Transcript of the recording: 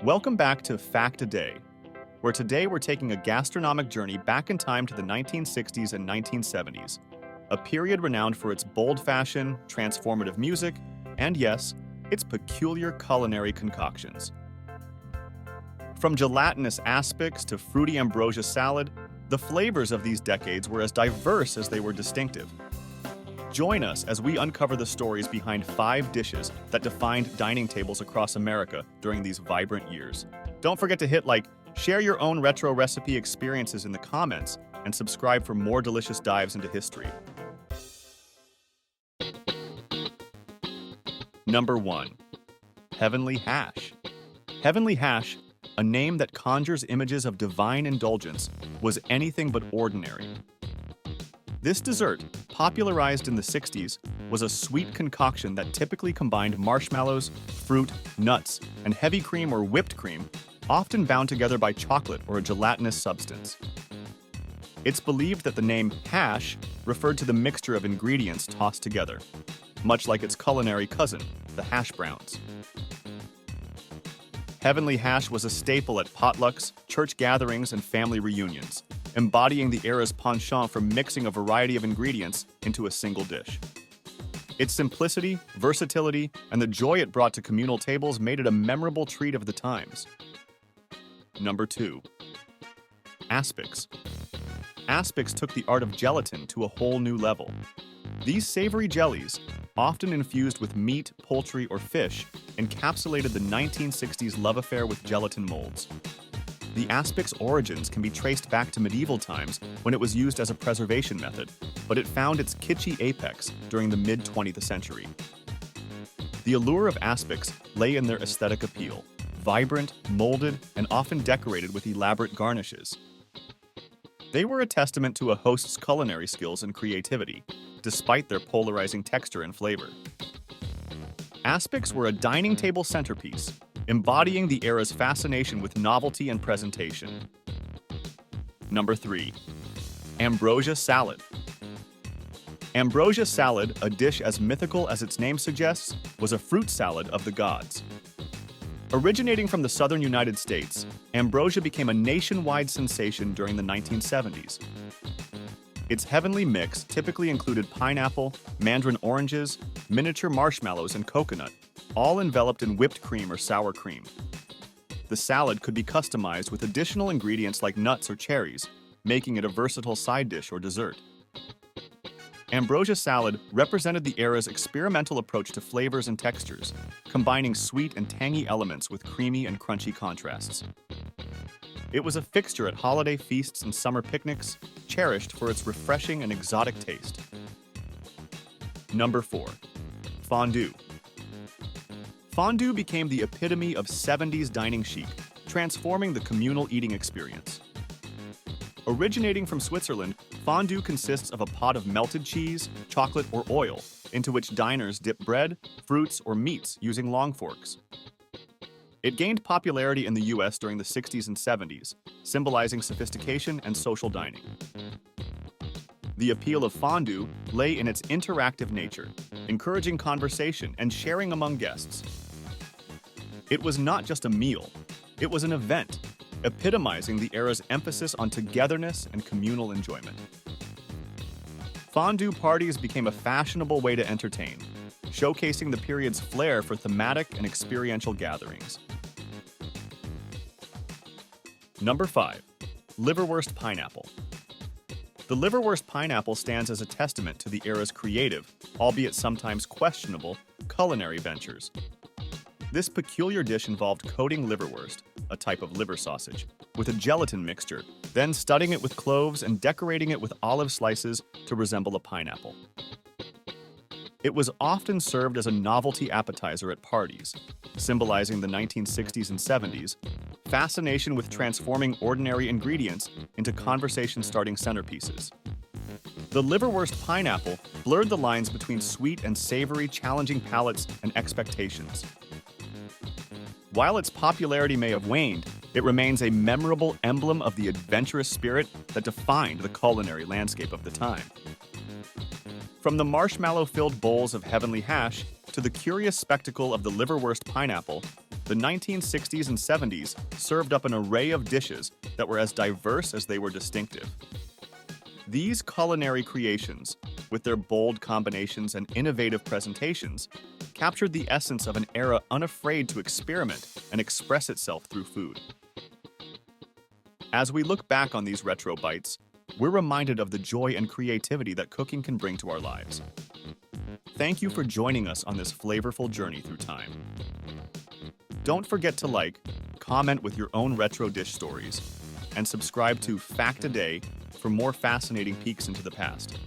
Welcome back to Fact a Day, where today we're taking a gastronomic journey back in time to the 1960s and 1970s, a period renowned for its bold fashion, transformative music, and yes, its peculiar culinary concoctions. From gelatinous aspics to fruity ambrosia salad, the flavors of these decades were as diverse as they were distinctive. Join us as we uncover the stories behind 5 dishes that defined dining tables across America during these vibrant years. Don't forget to hit like, share your own retro recipe experiences in the comments, and subscribe for more delicious dives into history. Number 1. Heavenly Hash. Heavenly Hash, a name that conjures images of divine indulgence, was anything but ordinary. This dessert, popularized in the 60s, was a sweet concoction that typically combined marshmallows, fruit, nuts, and heavy cream or whipped cream, often bound together by chocolate or a gelatinous substance. It's believed that the name hash referred to the mixture of ingredients tossed together, much like its culinary cousin, the hash browns. Heavenly Hash was a staple at potlucks, church gatherings, and family reunions, embodying the era's penchant for mixing a variety of ingredients into a single dish. Its simplicity, versatility, and the joy it brought to communal tables made it a memorable treat of the times. Number 2. Aspics. Aspics took the art of gelatin to a whole new level. These savory jellies, often infused with meat, poultry, or fish, encapsulated the 1960s love affair with gelatin molds. The aspic's origins can be traced back to medieval times when it was used as a preservation method, but it found its kitschy apex during the mid-20th century. The allure of aspics lay in their aesthetic appeal, vibrant, molded, and often decorated with elaborate garnishes. They were a testament to a host's culinary skills and creativity, despite their polarizing texture and flavor. Aspics were a dining table centerpiece, embodying the era's fascination with novelty and presentation. Number 3. Ambrosia salad. Ambrosia salad, a dish as mythical as its name suggests, was a fruit salad of the gods. Originating from the southern United States, ambrosia became a nationwide sensation during the 1970s. Its heavenly mix typically included pineapple, mandarin oranges, miniature marshmallows, and coconut, all enveloped in whipped cream or sour cream. The salad could be customized with additional ingredients like nuts or cherries, making it a versatile side dish or dessert. Ambrosia salad represented the era's experimental approach to flavors and textures, combining sweet and tangy elements with creamy and crunchy contrasts. It was a fixture at holiday feasts and summer picnics, cherished for its refreshing and exotic taste. Number 4. Fondue. Fondue became the epitome of 70s dining chic, transforming the communal eating experience. Originating from Switzerland, fondue consists of a pot of melted cheese, chocolate, or oil, into which diners dip bread, fruits, or meats using long forks. It gained popularity in the US during the 60s and 70s, symbolizing sophistication and social dining. The appeal of fondue lay in its interactive nature, encouraging conversation and sharing among guests. It was not just a meal, it was an event, epitomizing the era's emphasis on togetherness and communal enjoyment. Fondue parties became a fashionable way to entertain, showcasing the period's flair for thematic and experiential gatherings. Number 5. Liverwurst pineapple. The liverwurst pineapple stands as a testament to the era's creative, albeit sometimes questionable, culinary ventures. This peculiar dish involved coating liverwurst, a type of liver sausage, with a gelatin mixture, then studding it with cloves and decorating it with olive slices to resemble a pineapple. It was often served as a novelty appetizer at parties, symbolizing the 1960s and 70s, fascination with transforming ordinary ingredients into conversation-starting centerpieces. The liverwurst pineapple blurred the lines between sweet and savory, challenging palates and expectations. While its popularity may have waned, it remains a memorable emblem of the adventurous spirit that defined the culinary landscape of the time. From the marshmallow-filled bowls of Heavenly Hash to the curious spectacle of the liverwurst pineapple, The 1960s and 70s served up an array of dishes that were as diverse as they were distinctive. These culinary creations, with their bold combinations and innovative presentations, captured the essence of an era unafraid to experiment and express itself through food. As we look back on these retro bites, we're reminded of the joy and creativity that cooking can bring to our lives. Thank you for joining us on this flavorful journey through time. Don't forget to like, comment with your own retro dish stories, and subscribe to Fact a Day for more fascinating peeks into the past.